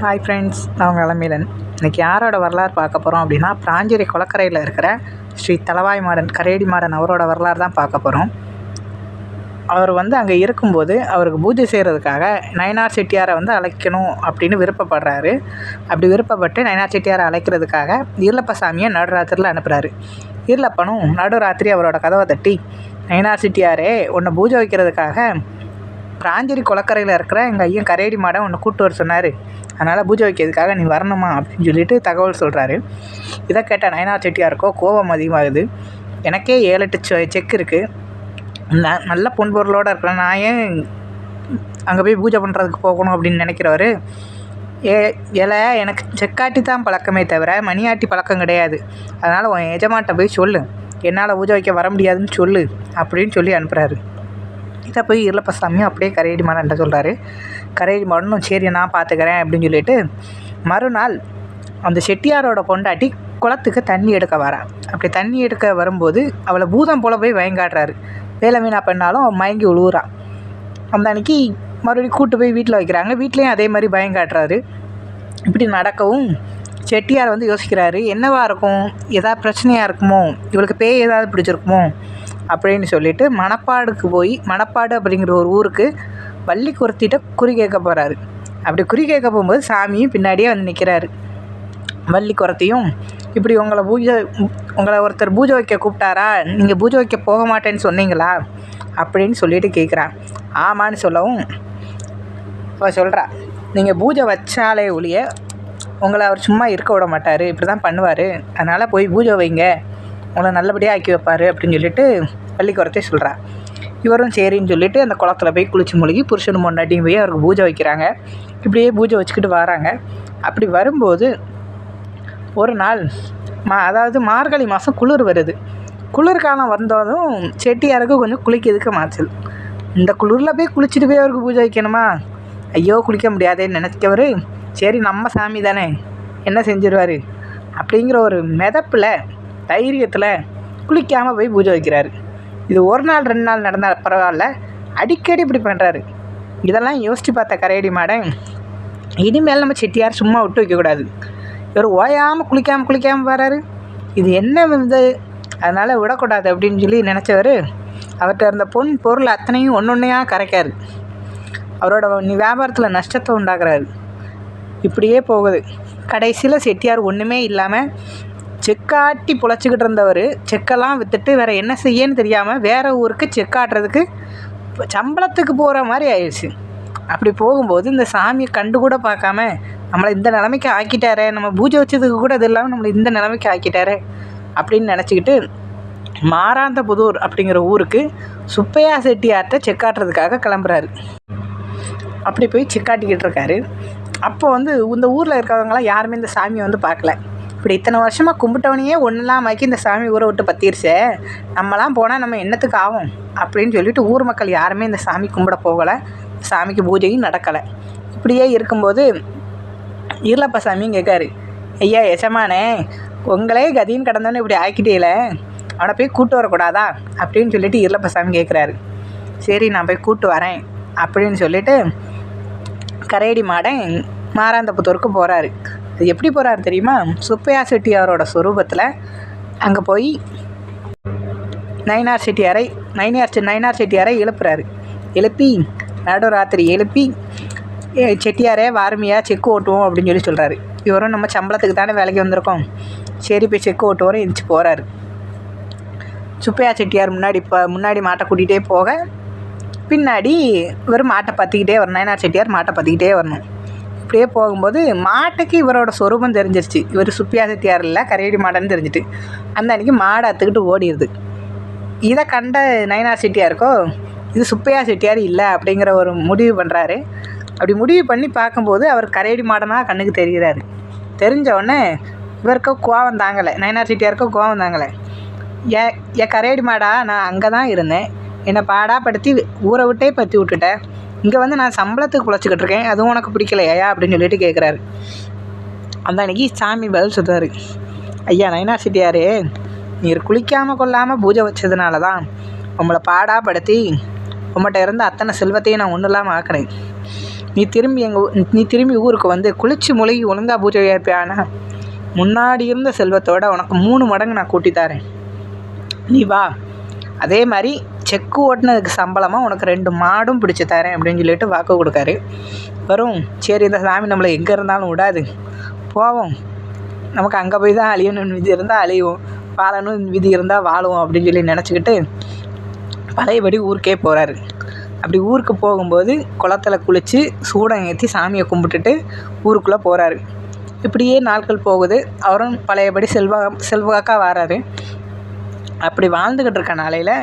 Hi friends, நான் உங்கள் இளமீலன். இன்றைக்கி யாரோட வரலாறு பார்க்க போகிறோம் அப்படின்னா, பிராஞ்சேரி குளக்கரையில் இருக்கிற ஸ்ரீ தளவாய் மாடன் கரேடி மாடன் அவரோட வரலாறு தான் பார்க்க போகிறோம். அவர் அங்கே இருக்கும்போது அவருக்கு பூஜை செய்கிறதுக்காக நயினார் செட்டியாரை அழைக்கணும் அப்படின்னு விருப்பப்படுறாரு. அப்படி விருப்பப்பட்டு நயினார் செட்டியாரை அழைக்கிறதுக்காக ஈர்லப்பசாமியை நடுராத்திரியில் அனுப்புகிறாரு. ஈர்லப்பனும் நடுராத்திரி அவரோட கதவை தட்டி, நயினார் செட்டியாரே, உன்னை பூஜை வைக்கிறதுக்காக பிராஞ்சேரி குளக்கரையில் இருக்கிற எங்கள் ஐயன் கரேடி மாடன் உன்னை கூப்பிட்டு வர சொன்னார், அதனால் பூஜை வைக்கிறதுக்காக நீ வரணுமா அப்படின்னு சொல்லிட்டு தகவல் சொல்கிறாரு. இதை கேட்ட நயினார் செட்டியாருக்கோ கோபம் அதிகமாகுது. எனக்கே 7-8 செக் இருக்குது, நல்ல பொன்பொருளோடு இருக்கிறேன், நான் ஏன் அங்கே போய் பூஜை பண்ணுறதுக்கு போகணும் அப்படின்னு நினைக்கிறவர், எனக்கு செக்காட்டி தான் பழக்கமே தவிர மணியாட்டி பழக்கம் கிடையாது, அதனால் உன் எஜமான்ட்ட போய் சொல்லு, என்னால் பூஜை வைக்க வர முடியாதுன்னு சொல்லு அப்படின்னு சொல்லி அனுப்புகிறாரு. இதை போய் ஈர்லப்பசாமியும் அப்படியே கரேடி மாடன்ட்ட சொல்கிறாரு. கரேடி மாடனும் சரி நான் பார்த்துக்கிறேன் அப்படின்னு சொல்லிட்டு மறுநாள் அந்த செட்டியாரோட பொண்டாட்டி குளத்துக்கு தண்ணி எடுக்க வரா. அப்படி தண்ணி எடுக்க வரும்போது அவளை பூதம் போல் போய் பயங்காடுறாரு. வேலை மீனா பண்ணாலும் அவன் மயங்கி உழுவுறான். அந்த அன்றைக்கி மறுபடியும் கூட்டு போய் வீட்டில் வைக்கிறாங்க. வீட்லேயும் அதே மாதிரி பயங்காட்டுறாரு. இப்படி நடக்கவும் செட்டியார் யோசிக்கிறாரு, என்னவா இருக்கும், ஏதாவது பிரச்சனையாக இருக்குமோ, இவளுக்கு பேய் ஏதாவது பிடிச்சிருக்குமோ அப்படின்னு சொல்லிட்டு மணப்பாடுக்கு போய், மணப்பாடு அப்படிங்கிற ஒரு ஊருக்கு வள்ளி குரத்திட்ட குறி கேட்க போகிறாரு. அப்படி குறி கேட்க போகும்போது சாமியும் பின்னாடியே நிற்கிறாரு. வள்ளி குரத்தையும், இப்படி உங்களை ஒருத்தர் பூஜை வைக்க கூப்பிட்டாரா, நீங்கள் பூஜை வைக்க போக மாட்டேன்னு சொன்னீங்களா அப்படின்னு சொல்லிட்டு கேட்குறான். ஆமான்னு சொல்லவும் அவள் சொல்கிறா, நீங்கள் பூஜை வச்சாலே ஒழிய உங்களை அவர் சும்மா இருக்க விட மாட்டார், இப்படி தான் பண்ணுவார், அதனால் போய் பூஜை வைங்க, உங்களை நல்லபடியாக ஆக்கி வைப்பார் அப்படின்னு சொல்லிட்டு வள்ளிக்குறத்தை சொல்கிறா. இவரும் சரின்னு சொல்லிட்டு அந்த குளத்தில் போய் குளிச்சு மூழ்கி புருஷனும் பொண்டாட்டியும் போய் அவருக்கு பூஜை வைக்கிறாங்க. இப்படியே பூஜை வச்சுக்கிட்டு வராங்க. அப்படி வரும்போது ஒரு நாள் அதாவது மார்கழி மாதம் குளிர் வருது. குளிர்காலம் வந்ததும் செட்டியாருக்கு கொஞ்சம் குளிக்கிறதுக்கு மாச்சல். இந்த குளிரில் போய் குளிச்சுட்டு போய் அவருக்கு பூஜை வைக்கணுமா, ஐயோ குளிக்க முடியாதேன்னு நினைக்கவர், சரி நம்ம சாமி தானே என்ன செஞ்சிருவார் அப்படிங்கிற ஒரு மிதப்பில் தைரியத்தில் குளிக்காமல் போய் பூஜை வைக்கிறாரு. இது 1 நாள் 2 நாள் நடந்தால் பரவாயில்ல, அடிக்கடி இப்படி பண்ணுறாரு. இதெல்லாம் யோசித்து பார்த்த கரேடி மாடன், இனிமேல் நம்ம செட்டியார் சும்மா விட்டு வைக்கக்கூடாது, இவர் ஓயாமல் குளிக்காமல் வராரு, இது என்ன அதனால் விடக்கூடாது அப்படின்னு சொல்லி நினச்சவர் அவர்கிட்ட இருந்த பொருள் அத்தனையும் ஒன்றொன்னையாக கரைக்காரு. அவரோட வியாபாரத்தில் நஷ்டத்தை உண்டாக்குறாரு. இப்படியே போகுது. கடைசியில் செட்டியார் ஒன்றுமே இல்லாமல் செக்காட்டி பொழைச்சிக்கிட்டு இருந்தவர் செக்கெல்லாம் விற்றுட்டு வேறு என்ன செய்யன்னு தெரியாமல் வேறு ஊருக்கு செக்காட்டுறதுக்கு சம்பளத்துக்கு போகிற மாதிரி ஆயிடுச்சு. அப்படி போகும்போது இந்த சாமியை கண்டு கூட பார்க்காம நம்மளை இந்த நிலைமைக்கு ஆக்கிட்டாரே, நம்ம பூஜை வச்சதுக்கு கூட அது இல்லாமல் நம்மளை இந்த நிலைமைக்கு ஆக்கிட்டாரே அப்படின்னு நினச்சிக்கிட்டு மாராந்தபுதூர் அப்படிங்கிற ஊருக்கு சுப்பையா செட்டியார்கிட்ட செக்காட்டுறதுக்காக கிளம்புறாரு. அப்படி போய் செக்காட்டிக்கிட்டு இருக்காரு. அப்போ இந்த ஊரில் இருக்கிறவங்களாம் யாருமே இந்த சாமியை பார்க்கல. இப்படி இத்தனை வருஷமாக கும்பிட்டவனையே ஒன்றெல்லாம் ஆக்கி இந்த சாமி ஊரை விட்டு பற்றிருச்சே, நம்மலாம் போனால் நம்ம என்னத்துக்கு ஆகும் அப்படின்னு சொல்லிட்டு ஊர் மக்கள் யாருமே இந்த சாமி கும்பிட போகலை. சாமிக்கு பூஜையும் நடக்கலை. இப்படியே இருக்கும்போது ஈர்லப்பசாமியும் கேட்காரு, ஐயா எசமானே, உங்களே கதின்னு கடந்தோன்னு இப்படி ஆக்கிட்டேல, அவனை போய் கூட்டு வரக்கூடாதா அப்படின்னு சொல்லிட்டு ஈர்லப்பசாமி கேட்குறாரு. சரி நான் போய் கூட்டு வரேன் அப்படின்னு சொல்லிட்டு கரேடி மாடன் மாராந்தபுத்தூருக்கு போகிறாரு. அது எப்படி போகிறாரு தெரியுமா, சுப்பையா செட்டியாரோட சொரூபத்தில் அங்கே போய் நயினார் செட்டியாரை எழுப்புறாரு. எழுப்பி நடுராத்திரி எழுப்பி, செட்டியாரே வார்மையா செக்கு ஓட்டுவோம் அப்படின்னு சொல்கிறாரு. இவரும் நம்ம சம்பளத்துக்கு தானே வேலைக்கு வந்திருக்கோம், சரி போய் செக்கு ஓட்டுவோம் எந்திச்சு போகிறாரு. சுப்பையா செட்டியார் முன்னாடி மாட்டை கூட்டிகிட்டே போக பின்னாடி இவர் மாட்டை பற்றிக்கிட்டே வரணும். நயினார் செட்டியார் மாட்டை பற்றிக்கிட்டே வரணும். இப்படியே போகும்போது மாட்டுக்கு இவரோட சொரூபம் தெரிஞ்சிருச்சு. இவர் சுப்பையா செட்டியார் இல்லை கரேடி மாடன்னு தெரிஞ்சுட்டு அந்த அன்றைக்கி மாடை அத்துக்கிட்டு ஓடிடுது. இதை கண்ட நயினார் செட்டியாருக்கோ இது சுப்பையா செட்டியார் இல்லை அப்படிங்கிற ஒரு முடிவு பண்ணுறாரு. அப்படி முடிவு பண்ணி பார்க்கும்போது அவர் கரேடி மாடனாக கண்ணுக்கு தெரிகிறாரு. தெரிஞ்ச உடனே இவருக்கோ கோவம் தாங்கலை, நயினார் செட்டியாருக்கோ கோவம் தாங்கலை. ஏன் கரேடி மாடா, நான் அங்கே தான் இருந்தேன், என்னை பாடாப்படுத்தி ஊரை விட்டே பற்றி விட்டுட்டேன், இங்கே நான் சம்பளத்துக்கு பிழைச்சிக்கிட்டு இருக்கேன், அதுவும் உனக்கு பிடிக்கலையா அப்படின்னு சொல்லிட்டு கேட்குறாரு. அந்த அன்றைக்கி சாமி பதில் சொல்கிறாரு, ஐயா நயினார் செட்டியாரே, நீர் குளிக்காமல் கொள்ளாமல் பூஜை வச்சதுனால தான் உங்களை பாடாப்படுத்தி உங்கள்கிட்ட இருந்த அத்தனை செல்வத்தையும் நான் ஒன்றும் இல்லாமல் ஆக்கினேன். நீ திரும்பி ஊருக்கு வந்து குளிச்சு முழுகி ஒழுங்கா பூஜை ஏற்பியானா முன்னாடி இருந்த செல்வத்தோட உனக்கு 3 மடங்கு நான் கூட்டி தரேன், நீ வா. அதே மாதிரி செக்கு ஓட்டினதுக்கு சம்பளமாக உனக்கு 2 மாடும் பிடிச்சி தரேன் அப்படின்னு சொல்லிட்டு வாக்கு கொடுக்காரு. வரும் சரி, இந்த சாமி நம்மளை எங்கே இருந்தாலும் விடாது, போவோம், நமக்கு அங்கே போய் தான் அழியணும்னு விதி இருந்தால் அழிவோம், வாழணும் விதி இருந்தால் வாழுவோம் அப்படின்னு சொல்லி நினச்சிக்கிட்டு பழையபடி ஊருக்கே போகிறாரு. அப்படி ஊருக்கு போகும்போது குளத்துல குளித்து சூடம் ஏற்றி சாமியை கும்பிட்டுட்டு ஊருக்குள்ளே போகிறாரு. இப்படியே நாட்கள் போகுது. அவரும் பழையபடி செல்வாக்காக வராரு. அப்படி வாழ்ந்துக்கிட்டு இருக்க நாளையில்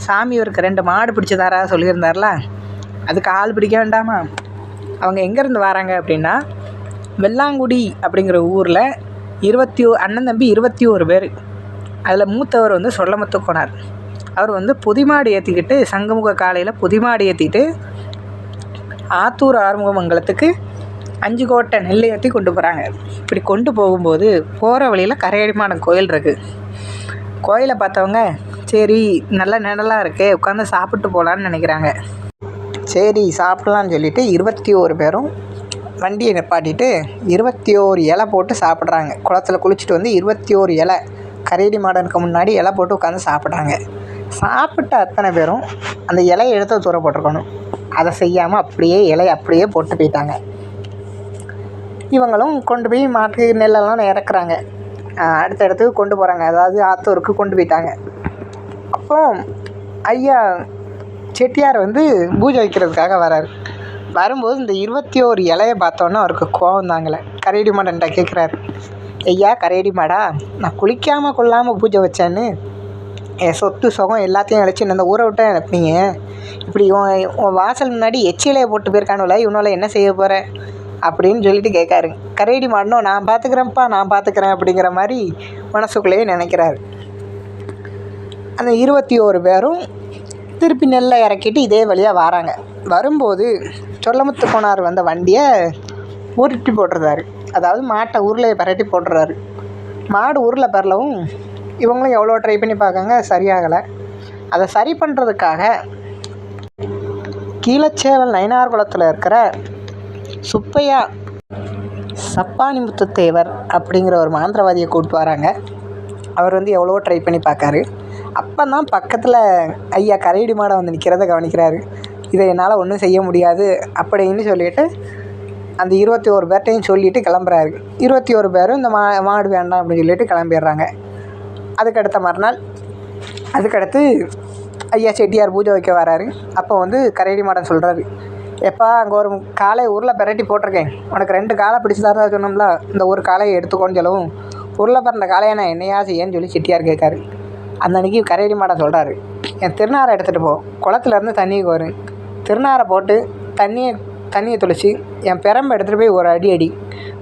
சாமி இவருக்கு 2 மாடு பிடிச்சி தரா சொல்லியிருந்தார்ல, அதுக்கு ஆள் பிடிக்க வேண்டாமா? அவங்க எங்கேருந்து வராங்க அப்படின்னா, வெள்ளாங்குடி அப்படிங்கிற ஊரில் அண்ணன் தம்பி 21 பேர். அதில் மூத்தவர் வந்து சொல்லமுத்து கோனார். அவர் வந்து புதிமாடு ஏற்றிக்கிட்டு சங்கமுக காலையில் புதிமாடு ஏற்றிட்டு ஆத்தூர் ஆறுமுகமங்கலத்துக்கு 5 கோட்டை நெல் ஏற்றி கொண்டு போகிறாங்க. இப்படி கொண்டு போகும்போது போகிற வழியில் கரையடிமாடன் கோயில் இருக்குது. கோயிலை பார்த்தவங்க சரி நல்ல நிழலாக இருக்கே, உட்காந்து சாப்பிட்டு போகலான்னு நினைக்கிறாங்க. சரி சாப்பிட்லான்னு சொல்லிவிட்டு 21 பேரும் வண்டியை நிப்பாட்டிட்டு 21 இலை போட்டு சாப்பிட்றாங்க. குளத்துல குளிச்சுட்டு வந்து 21 இலை கரையடி மாடனுக்கு முன்னாடி இலை போட்டு உட்காந்து சாப்பிட்றாங்க. சாப்பிட்ட அத்தனை பேரும் அந்த இலையை எடுத்து தூர போட்டிருக்கணும். அதை செய்யாமல் இலையை அப்படியே போட்டு போயிட்டாங்க. இவங்களும் கொண்டு போய் மாட்டு நெல்லெல்லாம் இறக்குறாங்க. அடுத்த இடத்துக்கு கொண்டு போகிறாங்க, அதாவது ஆத்தூருக்கு கொண்டு போயிட்டாங்க. அப்போ ஐயா செட்டியார் வந்து பூஜை வைக்கிறதுக்காக வராரு. வரும்போது இந்த 21 இலையை பார்த்தோன்னே அவருக்கு கோபம் தாங்கலை. கரையடி மாடன்ட்ட கேட்குறாரு, ஐயா கரையடி மாடா, நான் குளிக்காமல் கொள்ளாமல் பூஜை வச்சேன்னு என் சொத்து சுகம் எல்லாத்தையும் அழைச்சி இந்த ஊரை விட்டு அனுப்புனீங்க. இப்படி உன் வாசல் முன்னாடி எச்சிலையை போட்டு போயிருக்கானுல, இவனால என்ன செய்ய போகிற அப்படின்னு சொல்லிட்டு கேட்காரு. கரையடி மாடனும் நான் பார்த்துக்கிறேன்ப்பா, நான் பார்த்துக்கிறேன் அப்படிங்கிற மாதிரி மனசுக்குள்ளேயே நினைக்கிறாரு. அந்த 21 பேரும் திருப்பி நெல்லை இறக்கிட்டு இதே வழியாக வராங்க. வரும்போது சொல்லமுத்து கோனார் வந்த வண்டியை உருட்டி போட்டுறாரு. அதாவது மாட்டை உருளையை பரட்டி போட்டுறாரு. மாடு உருளை பரலவும் இவங்களும் எவ்வளோ ட்ரை பண்ணி பார்க்காங்க, சரியாகலை. அதை சரி பண்ணுறதுக்காக கீழச்சேவல் நயினார் குளத்தில் இருக்கிற சுப்பையா சப்பானிமுத்து தேவர் அப்படிங்கிற ஒரு மாந்திரவாதியை கூப்பிட்டு வராங்க. அவர் வந்து எவ்வளோ ட்ரை பண்ணி பார்க்காரு. அப்போ தான் பக்கத்தில் ஐயா கரையடி மாடை வந்து நிற்கிறத கவனிக்கிறாரு. இதை என்னால் ஒன்றும் செய்ய முடியாது அப்படின்னு சொல்லிவிட்டு அந்த 21 பேர்ட்டையும் சொல்லிவிட்டு கிளம்புறாரு. 21 பேரும் இந்த மாடு வேண்டாம் அப்படின்னு சொல்லிட்டு கிளம்பிடுறாங்க. அதுக்கடுத்த மறுநாள் அதுக்கடுத்து ஐயா செட்டியார் பூஜை வைக்க வராரு. அப்போ வந்து கரையடி மாடன் சொல்கிறாரு, எப்பா அங்கே ஒரு காலை உருளை பெரட்டி போட்டிருக்கேன், உனக்கு 2 காலை பிடிச்சி தரதா சொன்னோம்ல, இந்த ஒரு காலையை எடுத்துக்கோன்னு சொல்லவும், உருளை பிறந்த காலையை நான் என்னையா செய்யன்னு சொல்லி செட்டியார் கேட்காரு. அந்த அன்றைக்கி கரையடி மாடன் சொல்கிறாரு, என் திருநாரை எடுத்துகிட்டு போ, குளத்துலேருந்து தண்ணிக்கு வரும், திருநாரை போட்டு தண்ணியை தெளித்து என் பெரம்பை எடுத்துகிட்டு போய் ஒரு அடி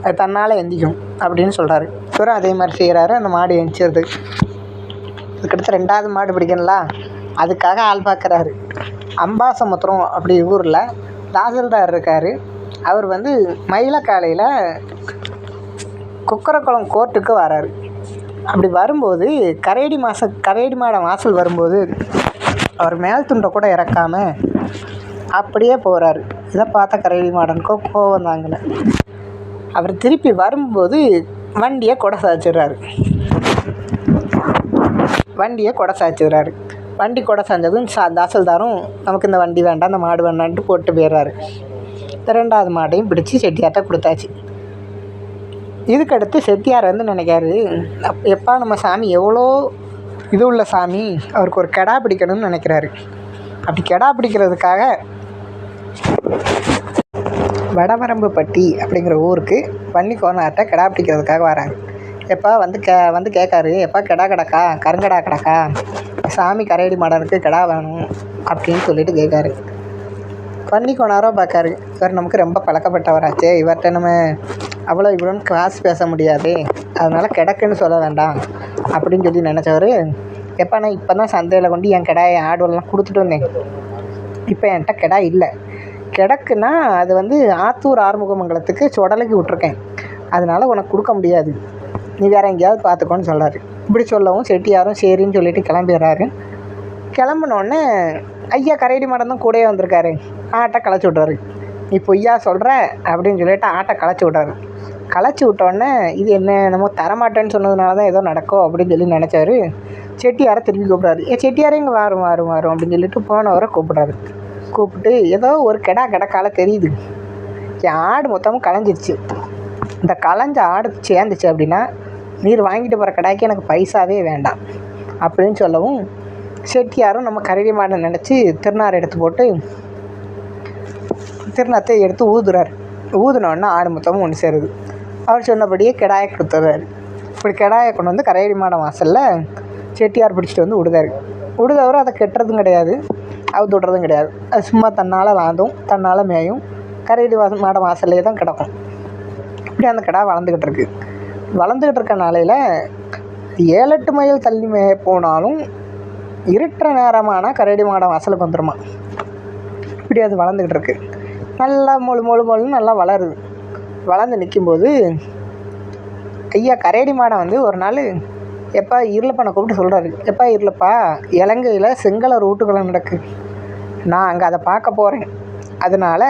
அது தன்னால் எந்திக்கும் அப்படின்னு சொல்கிறாரு. இவரும் அதே மாதிரி செய்கிறாரு. அந்த மாடு எந்திச்சிருது. அதுக்கடுத்து 2வது மாடு பிடிக்கணும்ல, அதுக்காக ஆள் பார்க்குறாரு. அம்பாசமுத்திரம் அப்படி ஊரில் தாசில்தார் இருக்கார். அவர் வந்து மயிலக்காலையில் குக்கரக்குளம் கோர்ட்டுக்கு வராரு. அப்படி வரும்போது கரையடி மாடம் வாசல் வரும்போது அவர் மேல் துண்டை கூட இறக்காமல் அப்படியே போகிறாரு. இதை பார்த்த கரையடி மாடனுக்கோ கோவம் தாங்கலை. அவர் திருப்பி வரும்போது வண்டியை கொடை சாய்ச்சிடுறாரு. வண்டி கொடை சாய்ஞ்சதும் தாசில்தாரும் நமக்கு இந்த வண்டி வேண்டாம், இந்த மாடு வேண்டான்ட்டு போட்டு போயிடுறாரு. 2வது மாட்டையும் பிடிச்சி செட்டியார்ட்ட கொடுத்தாச்சு. இதுக்கடுத்து செட்டியார் வந்து நினைக்காரு, எப்பா நம்ம சாமி எவ்வளோ இது உள்ள சாமி, அவருக்கு ஒரு கெடா பிடிக்கணும்னு நினைக்கிறாரு. அப்படி கெடா பிடிக்கிறதுக்காக வடவரம்புப்பட்டி அப்படிங்கிற ஊருக்கு வன்னி கோனார்ட்ட கெடா பிடிக்கிறதுக்காக வராங்க. எப்பா வந்து கேட்காரு, எப்பா கெடா கிடக்கா, கருங்கடா கிடக்கா, சாமி கரையடி மாடனுக்கு கெடா வேணும் அப்படின்னு சொல்லிட்டு கேட்காரு. வன்னி கோனாரோ பார்க்காரு, இவர் நமக்கு ரொம்ப பழக்கப்பட்டவராச்சே, இவர்கிட்ட நம்ம அவ்வளோ இவ்வளோன்னு காசு பேச முடியாது, அதனால் கிடக்குன்னு சொல்ல வேண்டாம் அப்படின்னு சொல்லி நினச்சவர், எப்பா நான் இப்போ தான் சந்தையில் கொண்டு என் கெடாயை ஆடுவெல்லாம் கொடுத்துட்டு வந்தேன், இப்போ என்கிட்ட கெடா இல்லை, கிடக்குன்னா அது வந்து ஆத்தூர் ஆறுமுகமங்கலத்துக்கு சுடலைக்கு விட்ருக்கேன், அதனால் உனக்கு கொடுக்க முடியாது, நீ வேறு எங்கேயாவது பார்த்துக்கோன்னு சொல்கிறாரு. இப்படி சொல்லவும் செட்டியாரும் சரின்னு சொல்லிட்டு கிளம்பிடுறாரு. கிளம்புனோடனே ஐயா கரையடி மாடம் தான் கூடயே வந்திருக்காரு. ஆட்டை களைச்சி விட்றாரு. நீ பொய்யா சொல்கிற அப்படின்னு சொல்லிட்டு ஆட்டை களைச்சி விட்டாரு. களைச்சி விட்டோடனே இது என்னமோ தரமாட்டேன்னு சொன்னதுனால தான் ஏதோ நடக்கும் அப்படின்னு சொல்லி நினச்சாரு. செட்டியாரை திருப்பி கூப்பிட்றாரு. செட்டியாரே இங்கே வரும் அப்படின்னு சொல்லிட்டு போனவரை கூப்பிட்றாரு. கூப்பிட்டு ஏதோ ஒரு கிடக்கால தெரியுது, என் ஆடு மொத்தமும் களைஞ்சிருச்சு, இந்த களைஞ்ச ஆடு சேர்ந்துச்சு அப்படின்னா நீர் வாங்கிட்டு போகிற கடாய்க்கு எனக்கு பைசாவே வேண்டாம் அப்படின்னு சொல்லவும் செட்டியாரும் நம்ம கரடி மாடை நினச்சி திருநாரை எடுத்து போட்டு திருநாத்தை எடுத்து ஊதுறாரு. ஊதுனோடனே ஆடு மொத்தமும் ஒன்று சேருது. அவர் சொன்னபடியே கிடாயை கொடுத்துறாரு. இப்படி கிடாயை கொண்டு வந்து கரடி மாடை வாசலில் செட்டியார் பிடிச்சிட்டு வந்து விடுதாரு. விடுதவரும் அதை கெட்டுறதும் கிடையாது, அவுத்து விட்றதும் கிடையாது. அது சும்மா தன்னால் லாந்தும் தன்னால் மேயும் கரடி மாடை வாசல்லே தான் கிடக்கும். இப்படி அந்த கிடா வளர்ந்துக்கிட்டு இருக்க நாளையில் 7-8 மைல் தள்ளி மேய போனாலும் இருட்டுற நேரமான கரடி மாடை வாசலுக்கு வந்துடுமா. இப்படி அது வளர்ந்துக்கிட்டு இருக்கு. நல்லா மொழுன்னு நல்லா வளருது. வளர்ந்து நிற்கும்போது ஐயா கரடி மாடை வந்து ஒரு நாள் எப்பா இருளப்பனை கூப்பிட்டு சொல்கிறாரு, எப்பா இருளப்பா, இலங்கையில் செங்கலை ரூட்டுகளை நடக்கு, நான் அங்கே அதை பார்க்க போகிறேன், அதனால்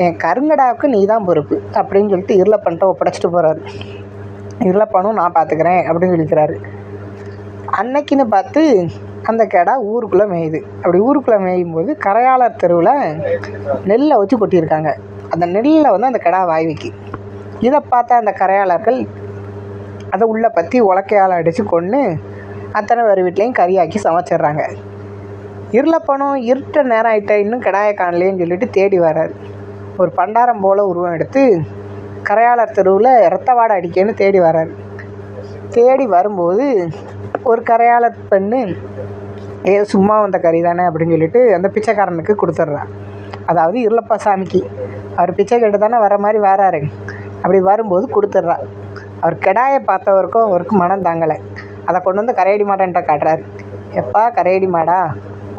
என் கருங்கடாவுக்கு நீ தான் பொறுப்பு அப்படின்னு சொல்லிட்டு இருளப்பன்ட்ட ஒப்படைச்சிட்டு போகிறாரு. இருளப்பனும் நான் பார்த்துக்கிறேன் அப்படின்னு சொல்லிக்கிறாரு. அன்னைக்குன்னு பார்த்து அந்த கிடா ஊருக்குள்ளே மேயுது. அப்படி ஊருக்குள்ளே மேயும்போது கரையாளர் தெருவில் நெல்லை வச்சு கொட்டியிருக்காங்க. அந்த நெல்லை வந்து அந்த கிடா வாய் வைக்கி. இதை பார்த்தா அந்த கரையாளர்கள் அதை உள்ளே பற்றி உலக்கையால் அடித்து கொன்று அத்தனை பேர் வீட்லேயும் கறியாக்கி சமைச்சிட்றாங்க. இருளப்பனும் இருட்ட நேரம் ஆகிட்ட இன்னும் கிடாயை காணலேன்னு சொல்லிட்டு தேடி வர்றாரு. ஒரு பண்டாரம் போல் உருவம் எடுத்து கரையாளர் தெருவில் ரத்த வாடை அடிக்கன்னு தேடி வர்றாரு. தேடி வரும்போது ஒரு கரையாளர் பெண்ணு சும்மா வந்த கறி தானே அப்படின்னு சொல்லிட்டு அந்த பிச்சைக்காரனுக்கு கொடுத்துட்றா. அதாவது இருளப்பா சாமிக்கு அவர் பிச்சை கேட்டு தானே வர மாதிரி வராரு. அப்படி வரும்போது கொடுத்துட்றா. அவர் கிடாயை பார்த்தவருக்கும் அவருக்கு மனம் தாங்கலை. அதை கொண்டு வந்து கரையடி மாடன்ட்ட காட்டுறாரு. எப்பா கரையடி மாடா,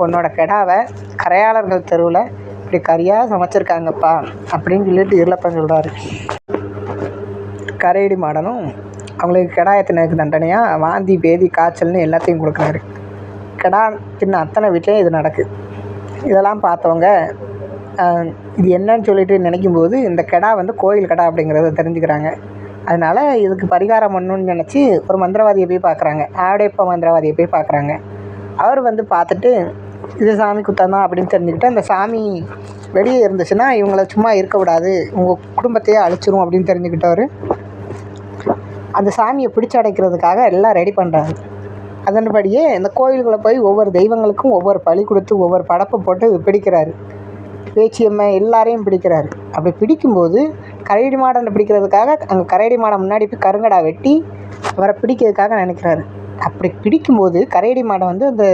உன்னோட கிடாவை கரையாளர்கள் தெருவில் இப்படி கறியாக சமைச்சிருக்காங்கப்பா அப்படின்னு சொல்லிட்டு இருளப்பன் சொல்கிறாரு. கரையடி மாடனும் அவங்களுக்கு கிடாயை தின்னதுக்கு தண்டனையாக வாந்தி பேதி காய்ச்சல்னு எல்லாத்தையும் கொடுக்குறாரு. கிடா தின்ன அத்தனை வீட்லேயும் இது நடக்குது. இதெல்லாம் பார்த்தவங்க இது என்னன்னு சொல்லிட்டு நினைக்கும்போது இந்த கிடா வந்து கோயில் கிடா அப்படிங்கிறத தெரிஞ்சுக்கிறாங்க. அதனால் இதுக்கு பரிகாரம் பண்ணணுன்னு நினச்சி ஒரு மந்திரவாதியை போய் பார்க்குறாங்க. ஆடைப்ப மந்திரவாதியை போய் பார்க்குறாங்க. அவர் வந்து பார்த்துட்டு இது சாமி குத்தம் தான் அப்படின்னு தெரிஞ்சுக்கிட்டு அந்த சாமி வெளியே இருந்துச்சுன்னா இவங்கள சும்மா இருக்க விடாது, உங்கள் குடும்பத்தையே அழிச்சிரும் அப்படின்னு தெரிஞ்சுக்கிட்டவர் அந்த சாமியை பிடிச்சி அடைக்கிறதுக்காக எல்லாம் ரெடி பண்ணுறாரு. அதன்படியே இந்த கோயில்களை போய் ஒவ்வொரு தெய்வங்களுக்கும் ஒவ்வொரு பலி கொடுத்து ஒவ்வொரு படப்பை போட்டு பிடிக்கிறாரு. பேச்சியம்மை எல்லாரையும் பிடிக்கிறாரு. அப்படி பிடிக்கும்போது கரையடி மாடனை பிடிக்கிறதுக்காக அங்கே கரையடி மாடை முன்னாடி போய் கருங்கடா வெட்டி அவரை பிடிக்கிறதுக்காக நினைக்கிறாரு. அப்படி பிடிக்கும்போது கரையடி மாடை வந்து அந்த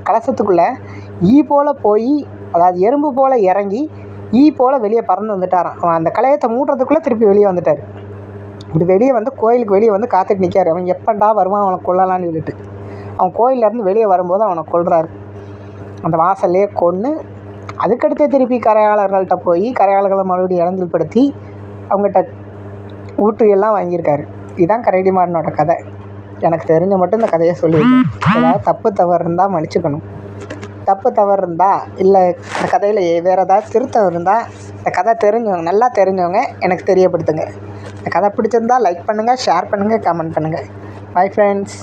கலசத்துக்குள்ளே ஈ போல் போய், அதாவது எறும்பு போல் இறங்கி ஈ போல் வெளியே பறந்து வந்துட்டாராம். அவன் அந்த கலையத்தை மூடுறதுக்குள்ளே திருப்பி வெளியே வந்துட்டார். இப்படி வெளியே வந்து கோயிலுக்கு வெளியே வந்து காத்துட்டு நிற்காரு. அவன் எப்பண்டா வருவான் அவனை கொல்லலான்னு சொல்லிட்டு. அவன் கோயிலேருந்து வெளியே வரும்போது அவனை கொல்றாரு. அந்த வாசல்லையே கொன்று அதுக்கடுத்து திருப்பி கரையாளர்கள்ட்ட போய் கரையாளர்களை மறுபடியும் இழந்தல்படுத்தி அவங்ககிட்ட ஊட்டு எல்லாம் வாங்கியிருக்காரு. இதுதான் கரையடி மாடனோட கதை. எனக்கு தெரிஞ்ச மட்டும் இந்த கதையை சொல்லியிருக்கேன். ஏதாவது தப்பு தவறு இருந்தால் மன்னிச்சுக்கணும். தப்பு தவறு இருந்தால் இல்லை இந்த கதையில் வேறு ஏதாவது திருத்தம் இருந்தால் இந்த கதை தெரிஞ்சவங்க நல்லா தெரிஞ்சவங்க எனக்கு தெரியப்படுத்துங்க. இந்த கதை பிடிச்சிருந்தால் லைக் பண்ணுங்கள், ஷேர் பண்ணுங்கள், கமெண்ட் பண்ணுங்கள். Bye friends.